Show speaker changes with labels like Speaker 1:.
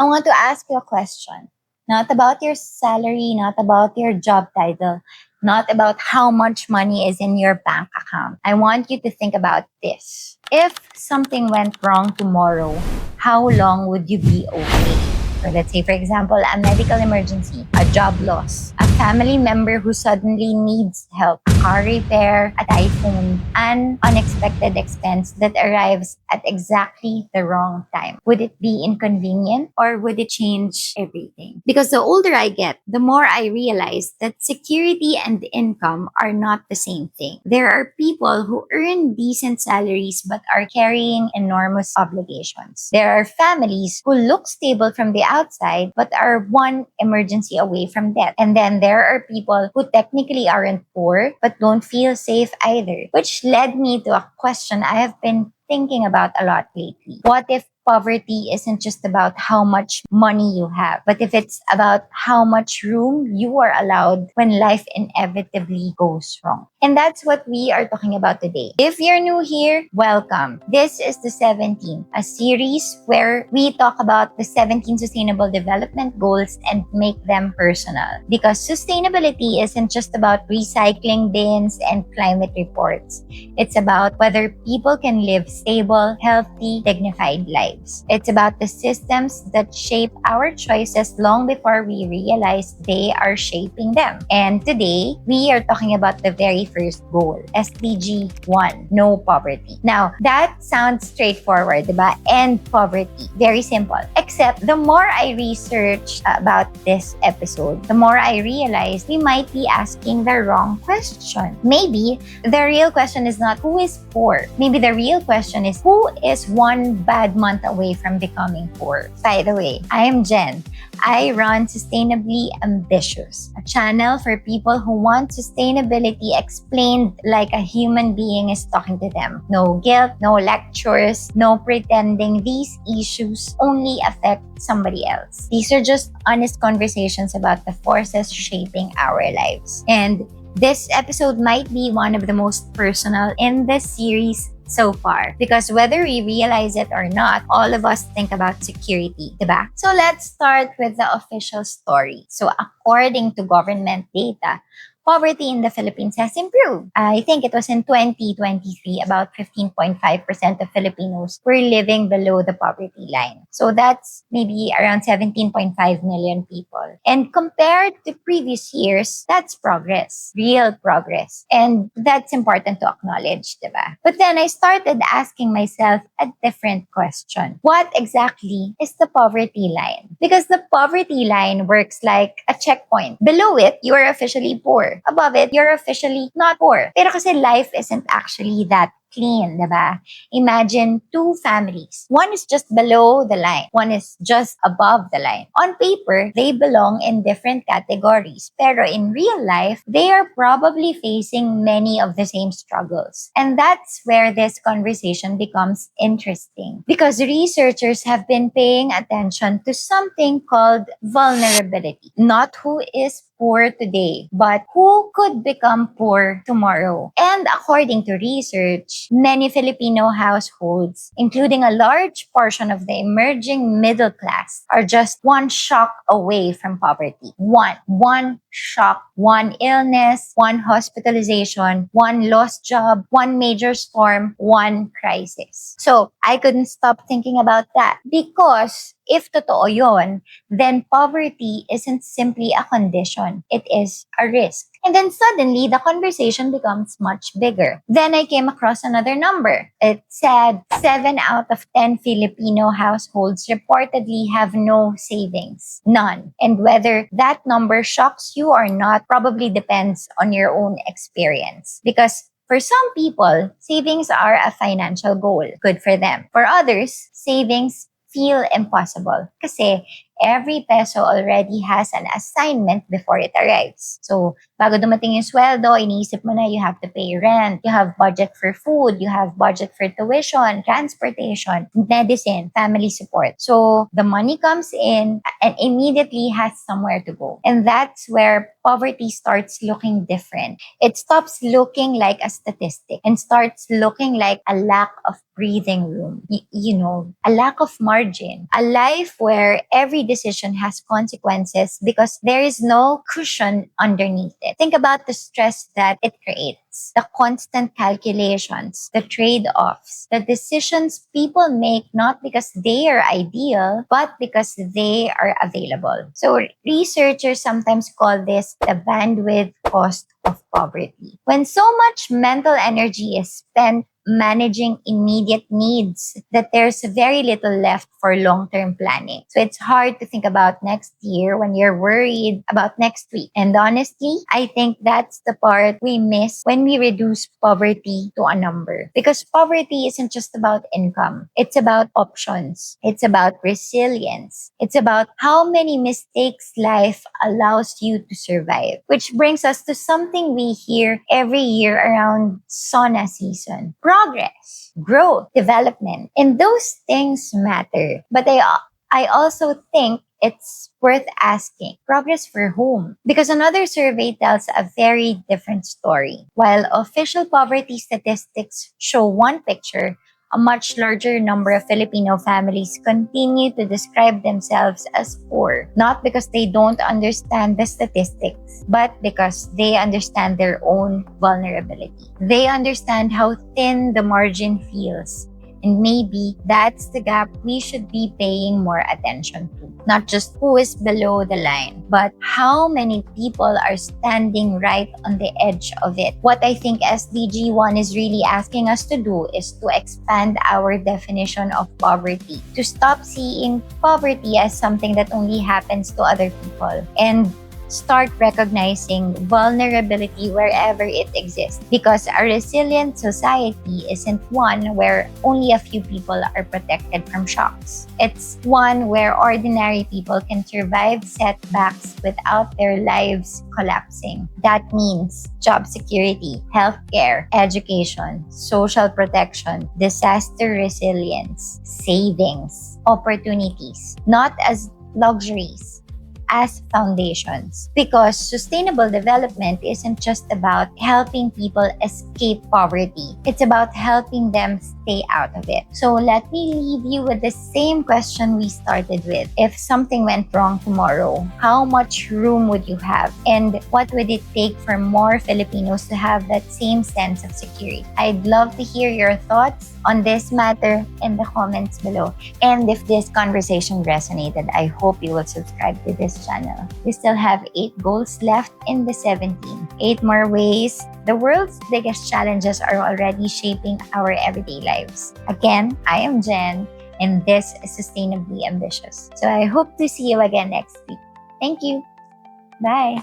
Speaker 1: I want to ask you a question. Not about your salary, not about your job title, not about how much money is in your bank account. I want you to think about this. If something went wrong tomorrow, how long would you be okay? Or let's say, for example, a medical emergency, a job loss, a family member who suddenly needs help, a car repair, a typhoon, an unexpected expense that arrives at exactly the wrong time. Would it be inconvenient or would it change everything? Because the older I get, the more I realize that security and income are not the same thing. There are people who earn decent salaries but are carrying enormous obligations. There are families who look stable from the outside but are one emergency away from death. And then there are people who technically aren't poor but don't feel safe either, which led me to a question I have been thinking about a lot lately. What if poverty isn't just about how much money you have, but if it's about how much room you are allowed when life inevitably goes wrong? And that's what we are talking about today. If you're new here, welcome. This is the 17, a series where we talk about the 17 Sustainable Development Goals and make them personal. Because sustainability isn't just about recycling bins and climate reports. It's about whether people can live stable, healthy, dignified lives. It's about the systems that shape our choices long before we realize they are shaping them. And today, we are talking about the very first goal, SDG 1, no poverty. Now, that sounds straightforward, diba? End poverty. Very simple. Except the more I research about this episode, the more I realize we might be asking the wrong question. Maybe the real question is not who is poor. Maybe the real question is who is one bad month away from becoming poor. By the way, I am Jen. I run Sustainably Ambitious, a channel for people who want sustainability explained like a human being is talking to them. No guilt, no lectures, no pretending these issues only affect somebody else. These are just honest conversations about the forces shaping our lives. And this episode might be one of the most personal in this series so far, because whether we realize it or not, all of us think about security, diba? So let's start with the official story. So according to government data, poverty in the Philippines has improved. I think it was in 2023, about 15.5% of Filipinos were living below the poverty line. So that's maybe around 17.5 million people. And compared to previous years, that's progress, real progress. And that's important to acknowledge, diba? But then I started asking myself a different question. What exactly is the poverty line? Because the poverty line works like a checkpoint. Below it, you are officially poor. Above it, you're officially not poor. Pero kasi life isn't actually that clean, diba? Imagine two families. One is just below the line. One is just above the line. On paper, they belong in different categories. Pero in real life, they are probably facing many of the same struggles. And that's where this conversation becomes interesting. Because researchers have been paying attention to something called vulnerability. Not who is poor today, but who could become poor tomorrow. And according to research, many Filipino households, including a large portion of the emerging middle class, are just one shock away from poverty. One shock, one illness, one hospitalization, one lost job, one major storm, one crisis. So I couldn't stop thinking about that because if totoo yun, then poverty isn't simply a condition. It is a risk. And then suddenly, the conversation becomes much bigger. Then I came across another number. It said 7 out of 10 Filipino households reportedly have no savings. None. And whether that number shocks you or not probably depends on your own experience. Because for some people, savings are a financial goal. Good for them. For others, savings feel impossible kasi Every peso already has an assignment before it arrives. So, bago dumating yung sweldo, iniisip mo na you have to pay rent, you have budget for food, you have budget for tuition, transportation, medicine, family support. So, the money comes in and immediately has somewhere to go. And that's where poverty starts looking different. It stops looking like a statistic and starts looking like a lack of breathing room, a lack of margin, a life where every decision has consequences because there is no cushion underneath it. Think about the stress that it creates, the constant calculations, the trade offs, the decisions people make not because they are ideal, but because they are available. So, researchers sometimes call this the bandwidth cost of poverty. When so much mental energy is spent managing immediate needs that there's very little left for long-term planning. So it's hard to think about next year when you're worried about next week. And honestly, I think that's the part we miss when we reduce poverty to a number. Because poverty isn't just about income. It's about options. It's about resilience. It's about how many mistakes life allows you to survive. Which brings us to something we hear every year around sauna season: progress, growth, development. And those things matter. But I also think it's worth asking, progress for whom? Because another survey tells a very different story. While official poverty statistics show one picture, a much larger number of Filipino families continue to describe themselves as poor, not because they don't understand the statistics, but because they understand their own vulnerability. They understand how thin the margin feels. And maybe that's the gap we should be paying more attention to. Not just who is below the line, but how many people are standing right on the edge of it. What I think SDG 1 is really asking us to do is to expand our definition of poverty, to stop seeing poverty as something that only happens to other people, and start recognizing vulnerability wherever it exists. Because a resilient society isn't one where only a few people are protected from shocks. It's one where ordinary people can survive setbacks without their lives collapsing. That means job security, healthcare, education, social protection, disaster resilience, savings, opportunities, not as luxuries, as foundations. Because sustainable development isn't just about helping people escape poverty. It's about helping them stay out of it. So let me leave you with the same question we started with. If something went wrong tomorrow, how much room would you have? And what would it take for more Filipinos to have that same sense of security? I'd love to hear your thoughts on this matter in the comments below. And if this conversation resonated, I hope you will subscribe to this channel. We still have 8 goals left in the 17. 8 more ways the world's biggest challenges are already shaping our everyday lives. Again, I am Jen, and this is Sustainably Ambitious. So I hope to see you again next week. Thank you. Bye.